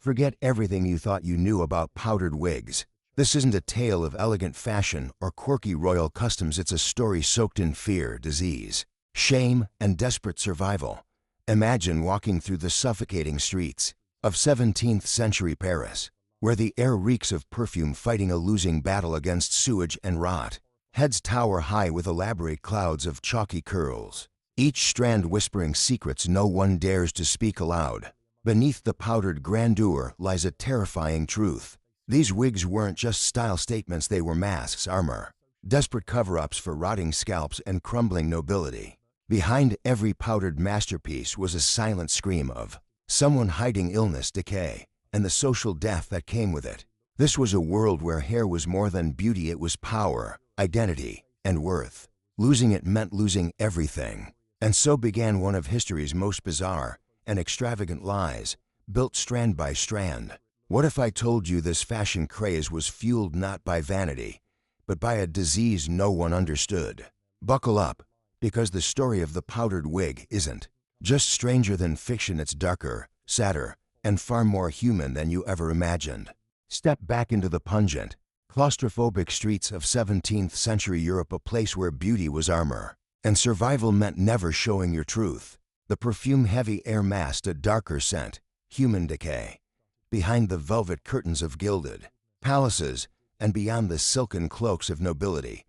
Forget everything you thought you knew about powdered wigs. This isn't a tale of elegant fashion or quirky royal customs. It's a story soaked in fear, disease, shame, and desperate survival. Imagine walking through the suffocating streets of 17th century Paris, where the air reeks of perfume, fighting a losing battle against sewage and rot. Heads tower high with elaborate clouds of chalky curls, each strand whispering secrets no one dares to speak aloud. Beneath the powdered grandeur lies a terrifying truth. These wigs weren't just style statements, they were masks, armor, desperate cover-ups for rotting scalps and crumbling nobility. Behind every powdered masterpiece was a silent scream of someone hiding illness, decay, and the social death that came with it. This was a world where hair was more than beauty, it was power, identity, and worth. Losing it meant losing everything. And so began one of history's most bizarre and extravagant lies, built strand by strand. What if I told you this fashion craze was fueled not by vanity, but by a disease no one understood? Buckle up, because the story of the powdered wig isn't just stranger than fiction, it's darker, sadder, and far more human than you ever imagined. Step back into the pungent, claustrophobic streets of 17th century Europe, a place where beauty was armor, and survival meant never showing your truth. The perfume-heavy air masked a darker scent, human decay. Behind the velvet curtains of gilded palaces and beyond the silken cloaks of nobility,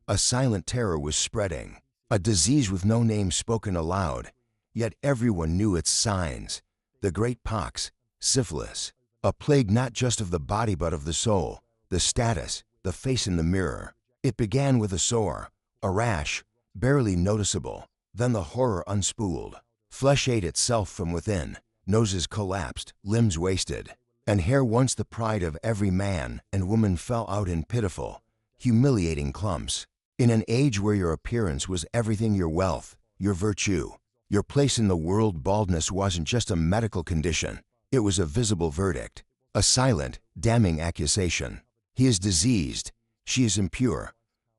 a silent terror was spreading, a disease with no name spoken aloud, yet everyone knew its signs. The great pox, syphilis, a plague not just of the body but of the soul, the status, the face in the mirror. It began with a sore, a rash, barely noticeable, then the horror unspooled. Flesh ate itself from within, noses collapsed, limbs wasted, and hair, once the pride of every man and woman, fell out in pitiful, humiliating clumps. In an age where your appearance was everything, your wealth, your virtue, your place in the world, baldness wasn't just a medical condition, it was a visible verdict, a silent, damning accusation. He is diseased, she is impure,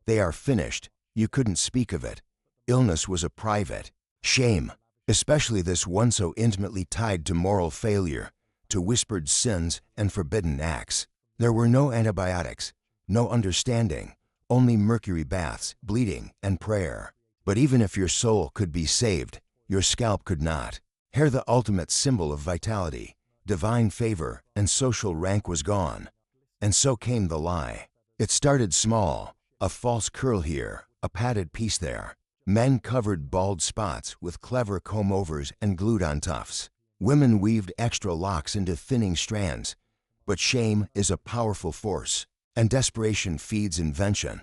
they are finished, you couldn't speak of it. Illness was a private shame, especially this one so intimately tied to moral failure, to whispered sins and forbidden acts. There were no antibiotics, no understanding, only mercury baths, bleeding, and prayer. But even if your soul could be saved, your scalp could not. Hair, the ultimate symbol of vitality, divine favor, and social rank, was gone. And so came the lie. It started small, a false curl here, a padded piece there. Men covered bald spots with clever comb-overs and glued-on tufts. Women weaved extra locks into thinning strands. But shame is a powerful force, and desperation feeds invention.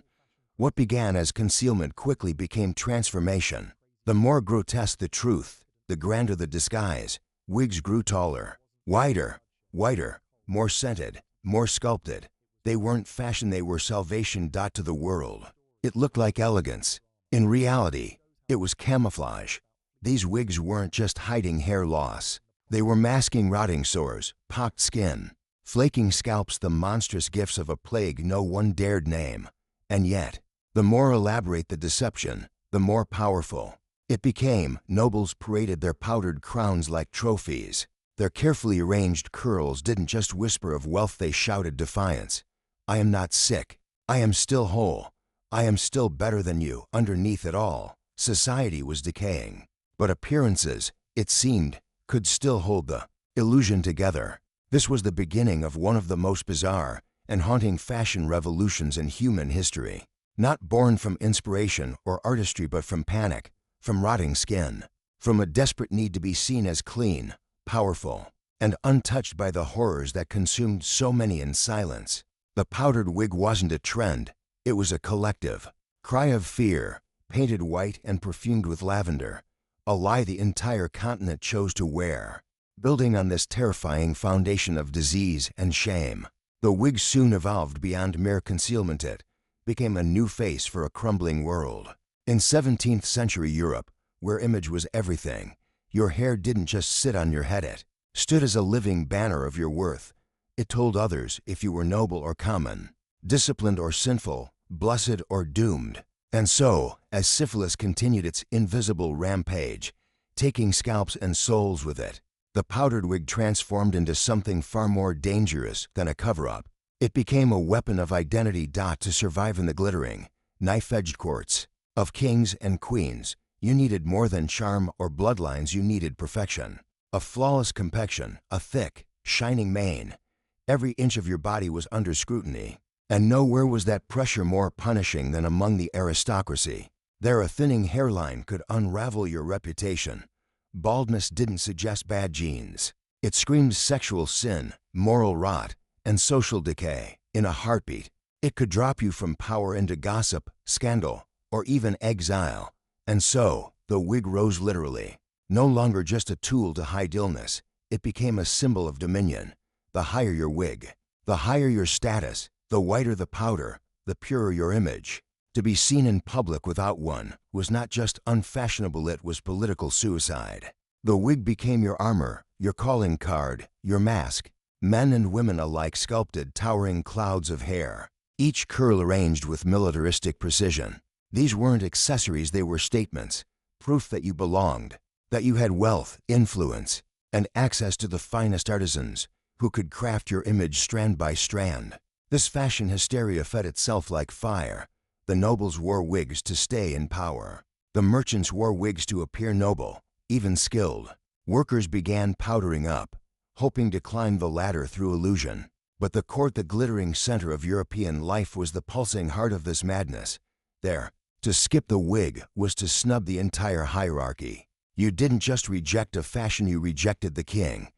What began as concealment quickly became transformation. The more grotesque the truth, the grander the disguise. Wigs grew taller, wider, whiter, more scented, more sculpted. They weren't fashion, they were salvation. To the world, it looked like elegance. In reality, it was camouflage. These wigs weren't just hiding hair loss. They were masking rotting sores, pocked skin, flaking scalps, the monstrous gifts of a plague no one dared name. And yet, the more elaborate the deception, the more powerful it became. Nobles paraded their powdered crowns like trophies. Their carefully arranged curls didn't just whisper of wealth, they shouted defiance. I am not sick. I am still whole. I am still better than you. Underneath it all, society was decaying. But appearances, it seemed, could still hold the illusion together. This was the beginning of one of the most bizarre and haunting fashion revolutions in human history. Not born from inspiration or artistry, but from panic, from rotting skin, from a desperate need to be seen as clean, powerful, and untouched by the horrors that consumed so many in silence. The powdered wig wasn't a trend, it was a collective cry of fear, painted white and perfumed with lavender, a lie the entire continent chose to wear. Building on this terrifying foundation of disease and shame, the wig soon evolved beyond mere concealment. It became a new face for a crumbling world. In 17th century Europe, where image was everything, your hair didn't just sit on your head, it stood as a living banner of your worth. It told others if you were noble or common, disciplined or sinful, blessed or doomed. And so, as syphilis continued its invisible rampage, taking scalps and souls with it, The powdered wig transformed into something far more dangerous than a cover-up. It became a weapon of identity. To survive in the glittering, knife-edged courts of kings and queens, you needed more than charm or bloodlines, you needed perfection. A flawless complexion, a thick, shining mane. Every inch of your body was under scrutiny. And nowhere was that pressure more punishing than among the aristocracy. There a thinning hairline could unravel your reputation. Baldness didn't suggest bad genes. It screamed sexual sin, moral rot, and social decay. In a heartbeat, it could drop you from power into gossip, scandal, or even exile. And so, the wig rose literally. No longer just a tool to hide illness, it became a symbol of dominion. The higher your wig, the higher your status, the whiter the powder, the purer your image. To be seen in public without one was not just unfashionable, it was political suicide. The wig became your armor, your calling card, your mask. Men and women alike sculpted towering clouds of hair, each curl arranged with militaristic precision. These weren't accessories, they were statements, proof that you belonged, that you had wealth, influence, and access to the finest artisans who could craft your image strand by strand. This fashion hysteria fed itself like fire. The nobles wore wigs to stay in power. The merchants wore wigs to appear noble, even skilled. Workers began powdering up, hoping to climb the ladder through illusion. But the court, the glittering center of European life, was the pulsing heart of this madness. There, to skip the wig was to snub the entire hierarchy. You didn't just reject a fashion, you rejected the king.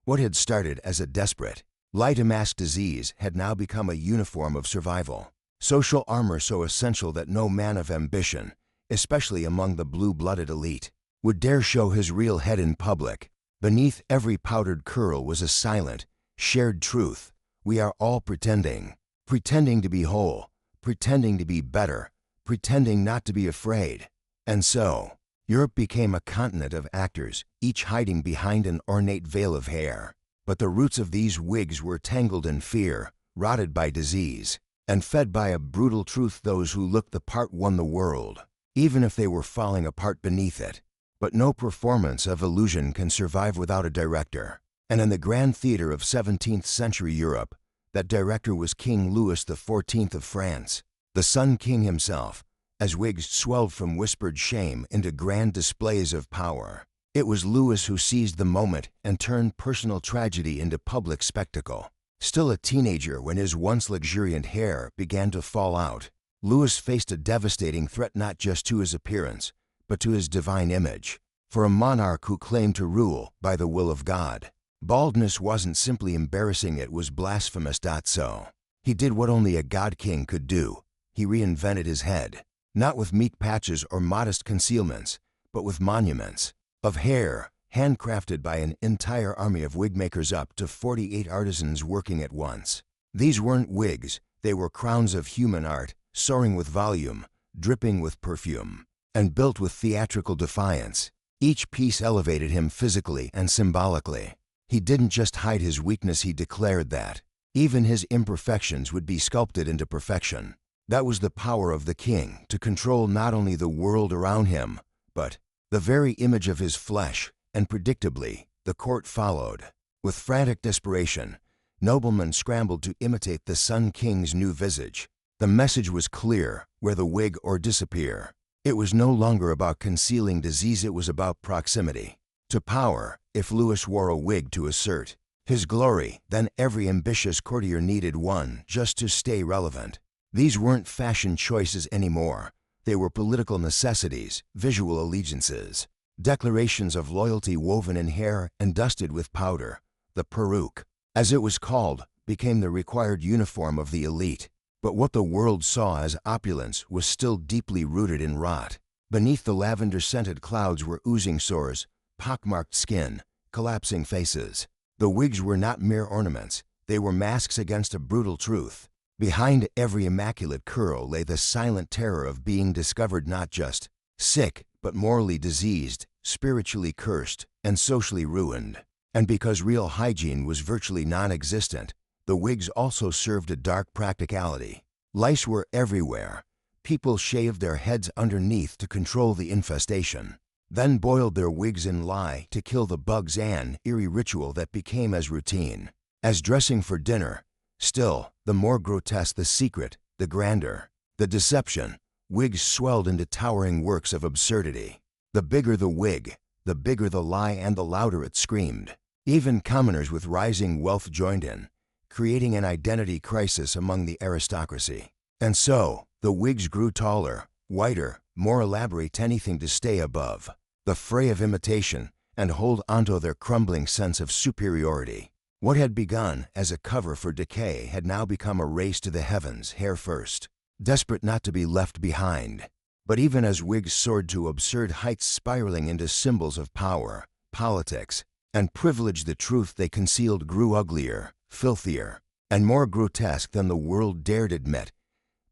What had started as a desperate, light-masked disease had now become a uniform of survival. Social armor so essential that no man of ambition, especially among the blue-blooded elite, would dare show his real head in public. Beneath every powdered curl was a silent, shared truth. We are all pretending. Pretending to be whole, pretending to be better, pretending not to be afraid. And so, Europe became a continent of actors, each hiding behind an ornate veil of hair. But the roots of these wigs were tangled in fear, rotted by disease, and fed by a brutal truth: those who looked the part won the world, even if they were falling apart beneath it. But no performance of illusion can survive without a director. And in the grand theater of 17th century Europe, that director was King Louis XIV of France, the Sun King himself, as wigs swelled from whispered shame into grand displays of power. It was Louis who seized the moment and turned personal tragedy into public spectacle. Still a teenager when his once luxuriant hair began to fall out, Louis faced a devastating threat not just to his appearance, but to his divine image. For a monarch who claimed to rule by the will of God, baldness wasn't simply embarrassing, it was blasphemous. So, he did what only a god king could do. He reinvented his head, not with meek patches or modest concealments, but with monuments of hair, handcrafted by an entire army of wigmakers, up to 48 artisans working at once. These weren't wigs, they were crowns of human art, soaring with volume, dripping with perfume, and built with theatrical defiance. Each piece elevated him physically and symbolically. He didn't just hide his weakness, he declared that even his imperfections would be sculpted into perfection. That was the power of the king, to control not only the world around him, but the very image of his flesh. And predictably, the court followed. With frantic desperation, noblemen scrambled to imitate the Sun King's new visage. The message was clear: wear the wig or disappear. It was no longer about concealing disease, it was about proximity to power. If Louis wore a wig to assert his glory, then every ambitious courtier needed one just to stay relevant. These weren't fashion choices anymore. They were political necessities, visual allegiances, declarations of loyalty woven in hair and dusted with powder. The peruke, as it was called, became the required uniform of the elite. But what the world saw as opulence was still deeply rooted in rot. Beneath the lavender-scented clouds were oozing sores, pockmarked skin, collapsing faces. The wigs were not mere ornaments, they were masks against a brutal truth. Behind every immaculate curl lay the silent terror of being discovered not just sick, but morally diseased, spiritually cursed, and socially ruined. And because real hygiene was virtually non-existent, the wigs also served a dark practicality. Lice were everywhere. People shaved their heads underneath to control the infestation. then boiled their wigs in lye to kill the bugs, an eerie ritual that became as routine as dressing for dinner. Still, the more grotesque the secret, the grander the deception. Wigs swelled into towering works of absurdity. The bigger the wig, the bigger the lie and the louder it screamed. Even commoners with rising wealth joined in, creating an identity crisis among the aristocracy. And so, the wigs grew taller, whiter, more elaborate, anything to stay above the fray of imitation and hold onto their crumbling sense of superiority. What had begun as a cover for decay had now become a race to the heavens, hair first, desperate not to be left behind. But even as wigs soared to absurd heights, spiraling into symbols of power, politics, and privilege, the truth they concealed grew uglier, filthier, and more grotesque than the world dared admit.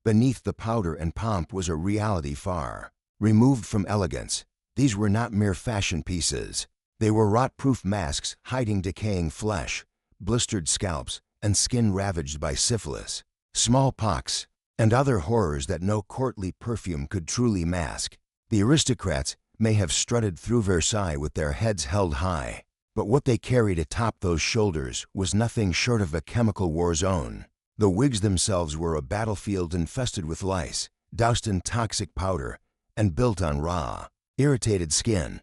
Beneath the powder and pomp was a reality far removed from elegance. These were not mere fashion pieces. They were rot-proof masks hiding decaying flesh, blistered scalps, and skin ravaged by syphilis, smallpox, and other horrors that no courtly perfume could truly mask. The aristocrats may have strutted through Versailles with their heads held high, but what they carried atop those shoulders was nothing short of a chemical war zone. The wigs themselves were a battlefield infested with lice, doused in toxic powder, and built on raw, irritated skin.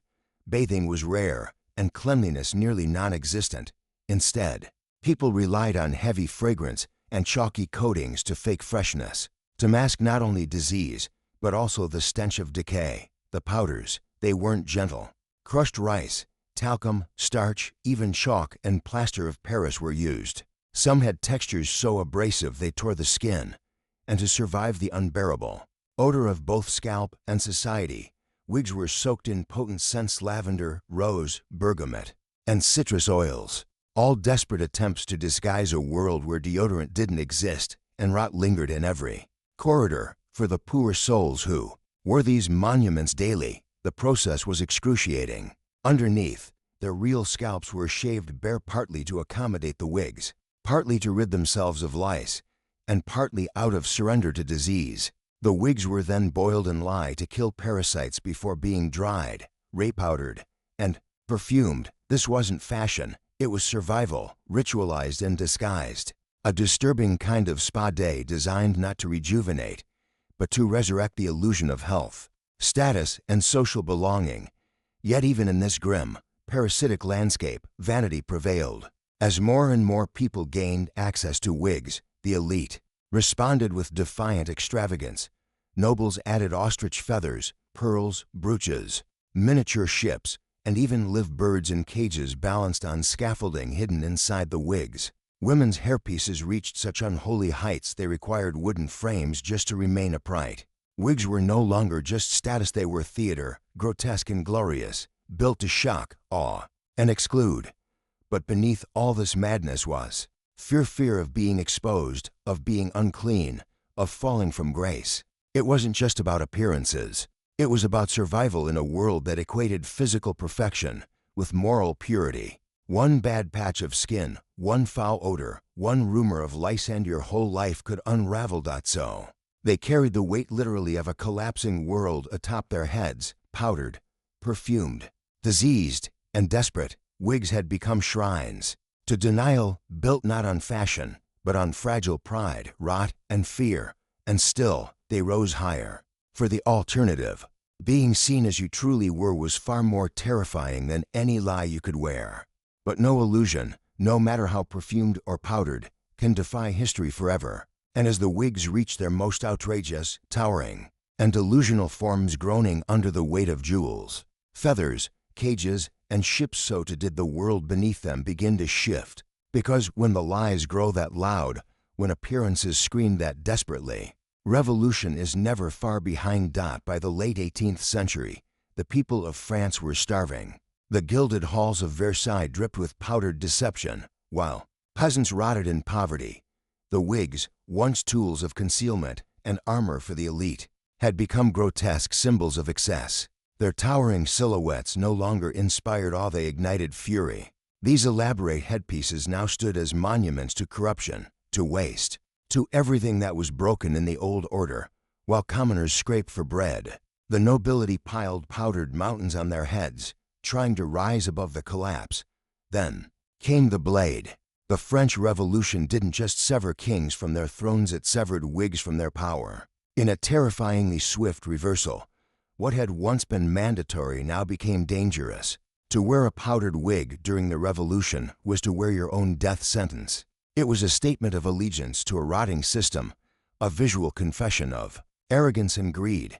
Bathing was rare, and cleanliness nearly non-existent. Instead, people relied on heavy fragrance and chalky coatings to fake freshness, to mask not only disease, but also the stench of decay. The powders, they weren't gentle. Crushed rice, talcum, starch, even chalk and plaster of Paris were used. Some had textures so abrasive they tore the skin, and to survive the unbearable odor of both scalp and society, wigs were soaked in potent scents: lavender, rose, bergamot, and citrus oils, all desperate attempts to disguise a world where deodorant didn't exist and rot lingered in every corridor. For the poor souls who wore these monuments daily, the process was excruciating. Underneath, their real scalps were shaved bare, partly to accommodate the wigs, partly to rid themselves of lice, and partly out of surrender to disease. The wigs were then boiled in lye to kill parasites before being dried, ray-powdered, and perfumed. This wasn't fashion, it was survival, ritualized and disguised. A disturbing kind of spa day designed not to rejuvenate, but to resurrect the illusion of health, status, and social belonging. Yet even in this grim, parasitic landscape, vanity prevailed. As more and more people gained access to wigs, the elite responded with defiant extravagance. Nobles added ostrich feathers, pearls, brooches, miniature ships, and even live birds in cages balanced on scaffolding hidden inside the wigs. Women's hairpieces reached such unholy heights they required wooden frames just to remain upright. Wigs were no longer just status, they were theater, grotesque and glorious, built to shock, awe, and exclude. But beneath all this madness was fear of being exposed, of being unclean, of falling from grace. It wasn't just about appearances. It was about survival in a world that equated physical perfection with moral purity. One bad patch of skin, one foul odor, one rumor of lice, and your whole life could unravel. So they carried the weight literally of a collapsing world atop their heads, powdered, perfumed, diseased, and desperate. Wigs had become shrines to denial, built not on fashion, but on fragile pride, rot, and fear. And still, they rose higher. For the alternative, being seen as you truly were, was far more terrifying than any lie you could wear. But no illusion, no matter how perfumed or powdered, can defy history forever. And as the wigs reached their most outrageous, towering, and delusional forms, groaning under the weight of jewels, feathers, cages, and ships, so too did the world beneath them begin to shift. Because when the lies grow that loud, when appearances scream that desperately, revolution is never far behind. By the late 18th century, the people of France were starving. The gilded halls of Versailles dripped with powdered deception, while peasants rotted in poverty. The wigs, once tools of concealment and armor for the elite, had become grotesque symbols of excess. Their towering silhouettes no longer inspired awe, they ignited fury. These elaborate headpieces now stood as monuments to corruption, to waste, to everything that was broken in the old order, while commoners scraped for bread. The nobility piled powdered mountains on their heads, trying to rise above the collapse. Then came the blade. The French Revolution didn't just sever kings from their thrones, it severed wigs from their power. In a terrifyingly swift reversal, what had once been mandatory now became dangerous. To wear a powdered wig during the Revolution was to wear your own death sentence. It was a statement of allegiance to a rotting system, a visual confession of arrogance and greed.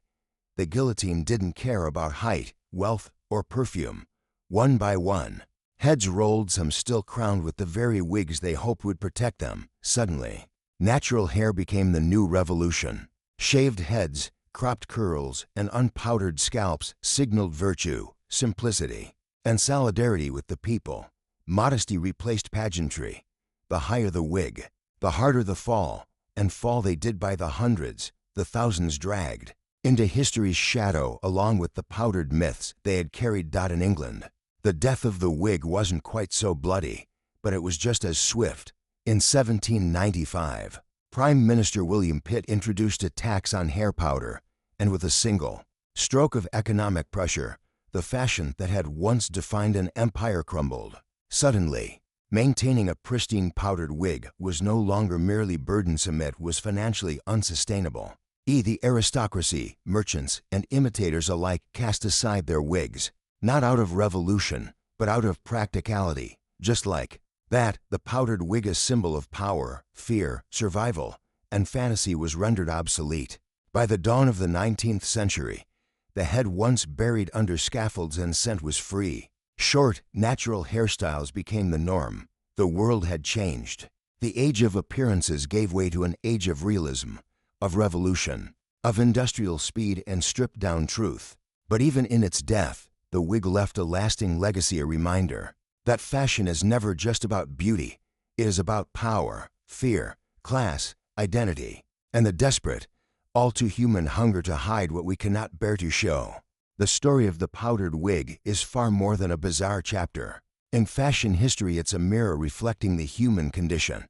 The guillotine didn't care about height, wealth, or perfume. One by one, heads rolled, some still crowned with the very wigs they hoped would protect them. Suddenly, natural hair became the new revolution. Shaved heads, cropped curls, and unpowdered scalps signaled virtue, simplicity, and solidarity with the people. Modesty replaced pageantry. The higher the wig, the harder the fall, and fall they did by the hundreds, the thousands dragged into history's shadow along with the powdered myths they had carried. In England, the death of the wig wasn't quite so bloody, but it was just as swift. In 1795, Prime Minister William Pitt introduced a tax on hair powder, and with a single stroke of economic pressure, the fashion that had once defined an empire crumbled. Suddenly, maintaining a pristine powdered wig was no longer merely burdensome, it was financially unsustainable. The aristocracy, merchants, and imitators alike cast aside their wigs, not out of revolution, but out of practicality. Just like that, the powdered wig, a symbol of power, fear, survival, and fantasy, was rendered obsolete. By the dawn of the 19th century, the head once buried under scaffolds and scent was free. Short, natural hairstyles became the norm. The world had changed. The age of appearances gave way to an age of realism, of revolution, of industrial speed and stripped-down truth. But even in its death, the wig left a lasting legacy, a reminder that fashion is never just about beauty. It is about power, fear, class, identity, and the desperate, all too human hunger to hide what we cannot bear to show. The story of the powdered wig is far more than a bizarre chapter. In fashion history, it's a mirror reflecting the human condition.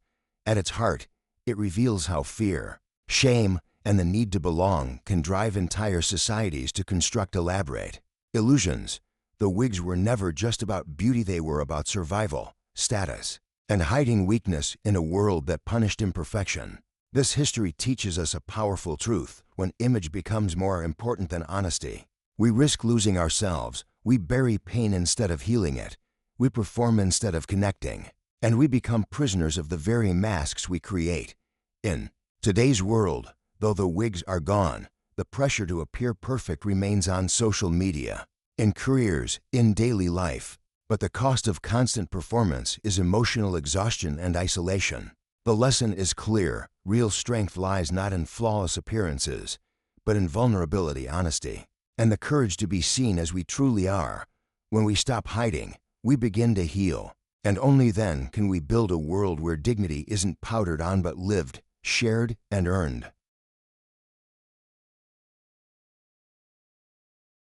At its heart, it reveals how fear, shame, and the need to belong can drive entire societies to construct elaborate illusions. The wigs were never just about beauty, they were about survival, status, and hiding weakness in a world that punished imperfection. This history teaches us a powerful truth. When image becomes more important than honesty, we risk losing ourselves. We bury pain instead of healing it. We perform instead of connecting. And we become prisoners of the very masks we create. In today's world, though the wigs are gone, the pressure to appear perfect remains on social media, in careers, in daily life. But the cost of constant performance is emotional exhaustion and isolation. The lesson is clear. Real strength lies not in flawless appearances, but in vulnerability, honesty, and the courage to be seen as we truly are. When we stop hiding, we begin to heal. And only then can we build a world where dignity isn't powdered on but lived, shared, and earned.